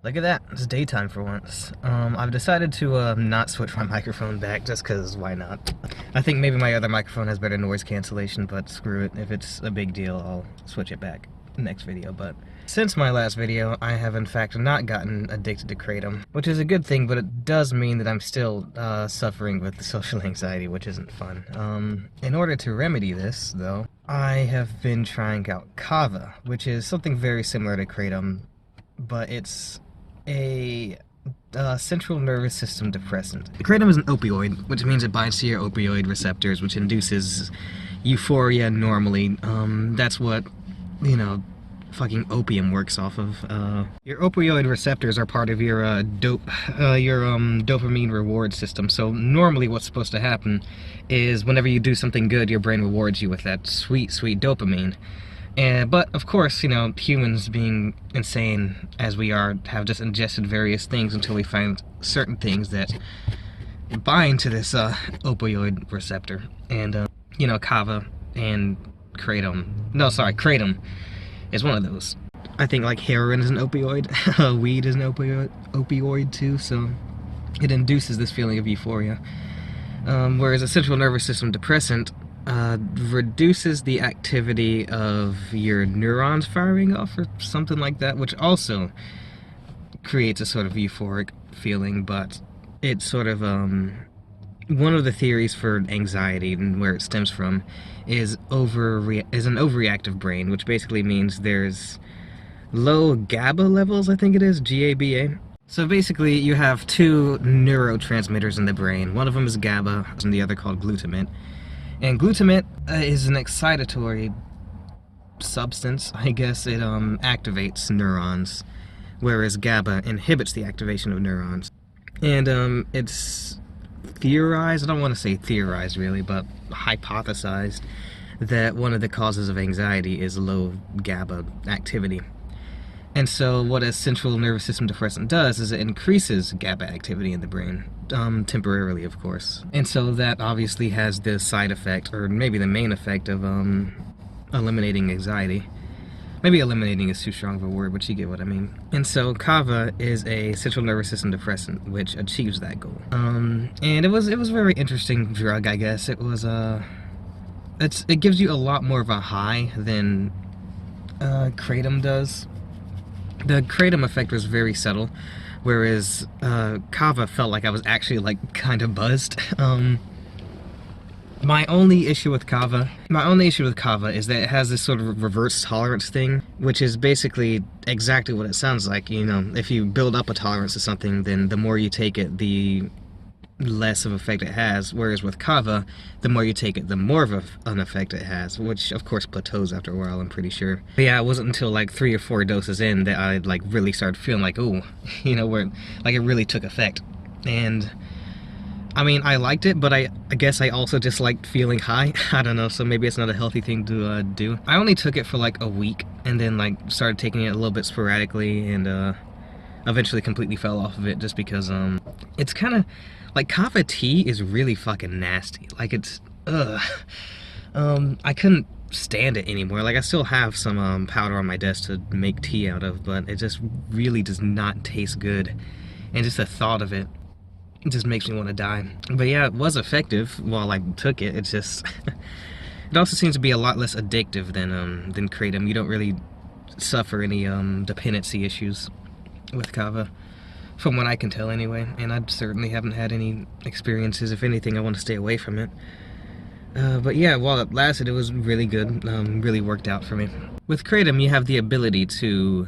Look at that, it's daytime for once. I've decided to not switch my microphone back just cause why not? I think maybe my other microphone has better noise cancellation, but screw it. If it's a big deal, I'll switch it back next video. But since my last video, I have in fact not gotten addicted to Kratom, which is a good thing, but it does mean that I'm still suffering with social anxiety, which isn't fun. In order to remedy this, though, I have been trying out Kava, which is something very similar to Kratom, but it's a central nervous system depressant. Kratom is an opioid, which means it binds to your opioid receptors, which induces euphoria normally. That's what, you know, fucking opium works off of. Your opioid receptors are part of your dopamine reward system. So normally what's supposed to happen is whenever you do something good, your brain rewards you with that sweet, sweet dopamine. But of course, you know, humans being insane as we are have just ingested various things until we find certain things that bind to this opioid receptor. And you know, Kava and Kratom is one of those. I think like heroin is an opioid, weed is an opioid too, so it induces this feeling of euphoria. Whereas a central nervous system depressant reduces the activity of your neurons firing off or something like that, which also creates a sort of euphoric feeling. But it's sort of one of the theories for anxiety and where it stems from is an overreactive brain, which basically means there's low GABA levels, I think it is, GABA. So basically you have two neurotransmitters in the brain. One of them is GABA and the other called glutamate. And glutamate is an excitatory substance, I guess. It activates neurons, whereas GABA inhibits the activation of neurons. And it's theorized, I don't want to say theorized really, but hypothesized that one of the causes of anxiety is low GABA activity. And so what a central nervous system depressant does is it increases GABA activity in the brain, temporarily of course. And so that obviously has the side effect, or maybe the main effect of eliminating anxiety. Maybe eliminating is too strong of a word, but you get what I mean. And so Kava is a central nervous system depressant, which achieves that goal. And it was a very interesting drug, I guess. It was it gives you a lot more of a high than Kratom does. The Kratom effect was very subtle, whereas Kava felt like I was actually like kind of buzzed. My only issue with Kava is that it has this sort of reverse tolerance thing, which is basically exactly what it sounds like. You know, if you build up a tolerance to something, then the more you take it, the less of effect it has, whereas with Kava, the more you take it, the more of an effect it has, which of course plateaus after a while, I'm pretty sure. But yeah, it wasn't until like 3 or 4 doses in that I like really started feeling like, ooh, you know, where like it really took effect. And I mean, I liked it, but I guess I also just liked feeling high. I don't know, so maybe it's not a healthy thing to do. I only took it for like a week, and then like started taking it a little bit sporadically, and eventually completely fell off of it just because it's kind of like Kava tea is really fucking nasty. Like it's I couldn't stand it anymore. Like I still have some powder on my desk to make tea out of, but it just really does not taste good, and just the thought of it just makes me want to die. But yeah, it was effective while I took it. It's just it also seems to be a lot less addictive than Kratom. You don't really suffer any dependency issues with Kava, from what I can tell anyway, and I certainly haven't had any experiences. If anything, I want to stay away from it. But yeah, while it lasted, it was really good, really worked out for me. With Kratom, you have the ability to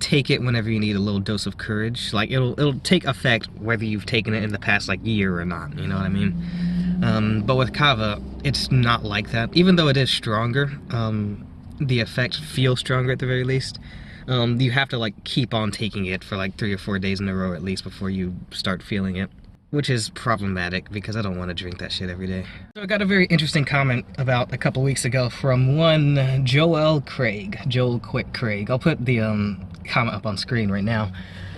take it whenever you need a little dose of courage. Like it'll take effect whether you've taken it in the past like year or not, you know what I mean? But with Kava, it's not like that. Even though it is stronger, the effect feels stronger at the very least. You have to like keep on taking it for like 3 or 4 days in a row at least before you start feeling it, which is problematic because I don't want to drink that shit every day. So I got a very interesting comment about a couple weeks ago from one Joel Craig. I'll put the comment up on screen right now.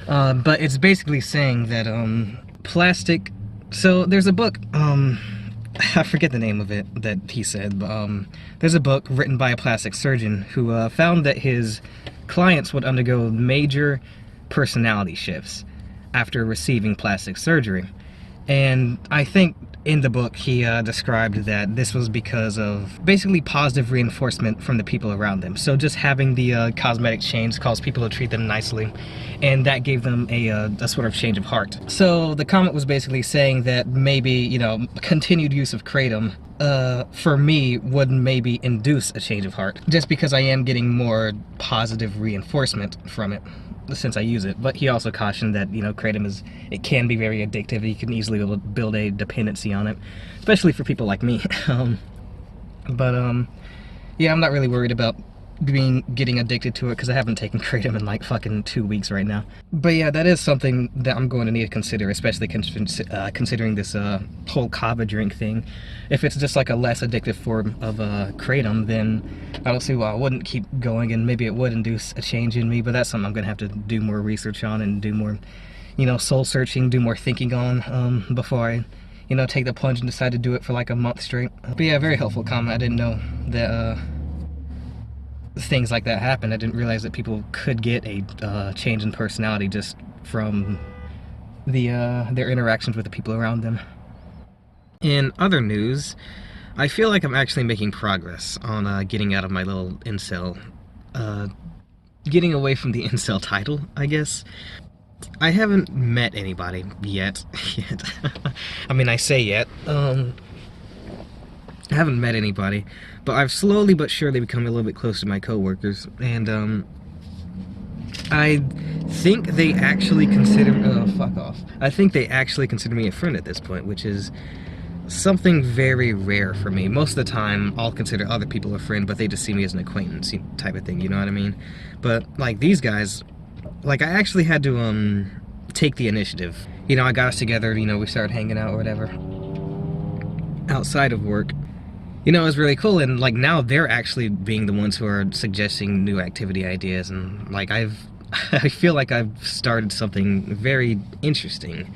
But it's basically saying that plastic. So there's a book. I forget the name of it that he said, but there's a book written by a plastic surgeon who found that his clients would undergo major personality shifts after receiving plastic surgery. And I think in the book he described that this was because of basically positive reinforcement from the people around them. So just having the cosmetic change caused people to treat them nicely, and that gave them a sort of change of heart. So the comment was basically saying that maybe, you know, continued use of kratom for me would maybe induce a change of heart, just because I am getting more positive reinforcement from it since I use it. But he also cautioned that, you know, kratom it can be very addictive. You can easily build a dependency on it, especially for people like me. Yeah, I'm not really worried about getting addicted to it, because I haven't taken kratom in like fucking 2 weeks right now. But yeah, that is something that I'm going to need to consider, especially considering this whole Kava drink thing. If it's just like a less addictive form of kratom, then I don't see why I wouldn't keep going, and maybe it would induce a change in me. But that's something I'm gonna have to do more research on and do more, you know, soul searching, do more thinking on before I, you know, take the plunge and decide to do it for like a month straight. But yeah, very helpful comment. I didn't know that things like that happen. I didn't realize that people could get a change in personality just from their interactions with the people around them. In other news, I feel like I'm actually making progress on getting out of my little incel, getting away from the incel title, I guess. I haven't met anybody yet. I mean, I say yet. I haven't met anybody, but I've slowly but surely become a little bit close to my coworkers, and I think they actually consider fuck off. I think they actually consider me a friend at this point, which is something very rare for me. Most of the time, I'll consider other people a friend, but they just see me as an acquaintance type of thing, you know what I mean? But like these guys, like I actually had to take the initiative. You know, I got us together, you know, we started hanging out or whatever outside of work. You know, it was really cool, and like now they're actually being the ones who are suggesting new activity ideas, and like I feel like I've started something very interesting,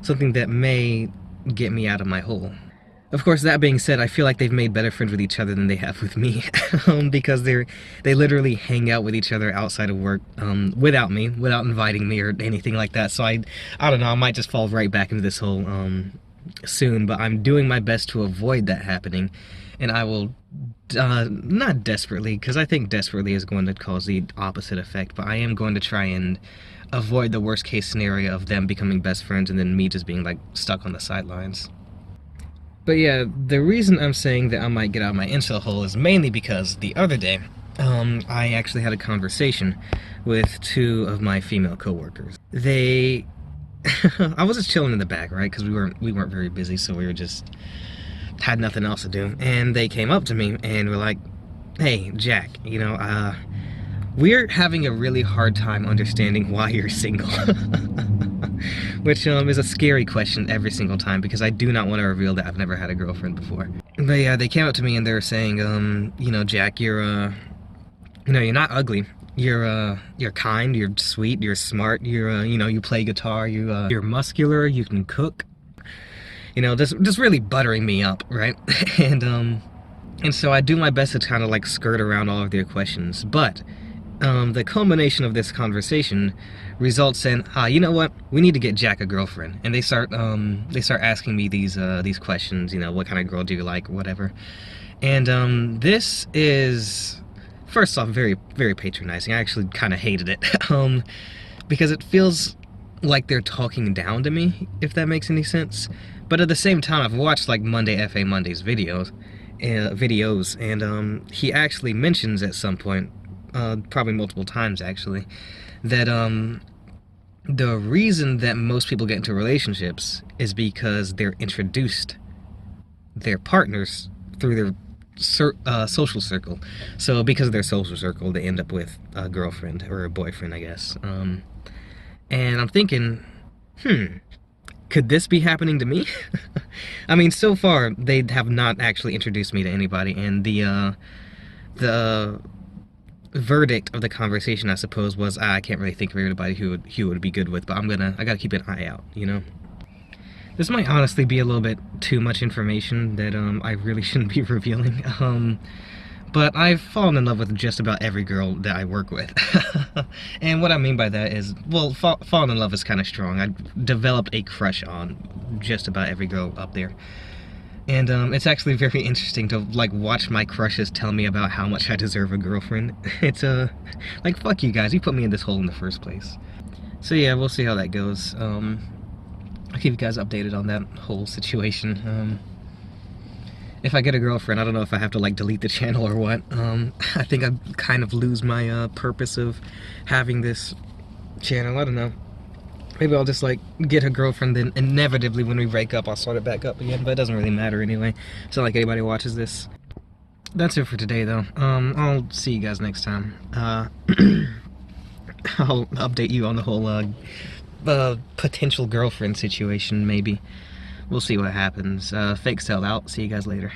something that may get me out of my hole. Of course, that being said, I feel like they've made better friends with each other than they have with me, because they literally hang out with each other outside of work, without me, without inviting me or anything like that. So I don't know, I might just fall right back into this hole soon, but I'm doing my best to avoid that happening. And I will, not desperately, because I think desperately is going to cause the opposite effect, but I am going to try and avoid the worst case scenario of them becoming best friends and then me just being like stuck on the sidelines. But yeah, the reason I'm saying that I might get out of my incel hole is mainly because the other day, I actually had a conversation with two of my female coworkers. I was just chilling in the back, right, because we weren't very busy, so we were just had nothing else to do, and they came up to me and were like, "Hey, Jack, you know, we're having a really hard time understanding why you're single." Which is a scary question every single time, because I do not want to reveal that I've never had a girlfriend before. But yeah, they came up to me and they were saying, you know, Jack, you're you know, you're not ugly. You're kind, you're sweet, you're smart, you're you know, you play guitar, you're muscular, you can cook. You know, just really buttering me up, right? And so I do my best to kind of like skirt around all of their questions, but the culmination of this conversation results in, you know what? We need to get Jack a girlfriend. And they start asking me these questions. You know, what kind of girl do you like, or whatever. And this is, first off, very, very patronizing. I actually kind of hated it, because it feels like they're talking down to me, if that makes any sense. But at the same time, I've watched like Monday F.A. Monday's videos, and he actually mentions at some point, probably multiple times actually, that the reason that most people get into relationships is because they're introduced their partners through their social circle. So because of their social circle, they end up with a girlfriend or a boyfriend, I guess. And I'm thinking, could this be happening to me? I mean, so far they have not actually introduced me to anybody, and the verdict of the conversation, I suppose, was I can't really think of anybody who would be good with, but I gotta keep an eye out, you know. This might honestly be a little bit too much information that I really shouldn't be revealing, But I've fallen in love with just about every girl that I work with. And what I mean by that is, well, falling in love is kind of strong. I've developed a crush on just about every girl up there. And it's actually very interesting to like watch my crushes tell me about how much I deserve a girlfriend. It's like, fuck you guys, you put me in this hole in the first place. So yeah, we'll see how that goes. I'll keep you guys updated on that whole situation. If I get a girlfriend, I don't know if I have to like delete the channel or what. I think I'd kind of lose my purpose of having this channel. I don't know. Maybe I'll just like get a girlfriend, then inevitably when we break up I'll start it back up again, but it doesn't really matter anyway. It's not like anybody watches this. That's it for today though. I'll see you guys next time. I'll update you on the whole potential girlfriend situation maybe. We'll see what happens. Fake sell out. See you guys later.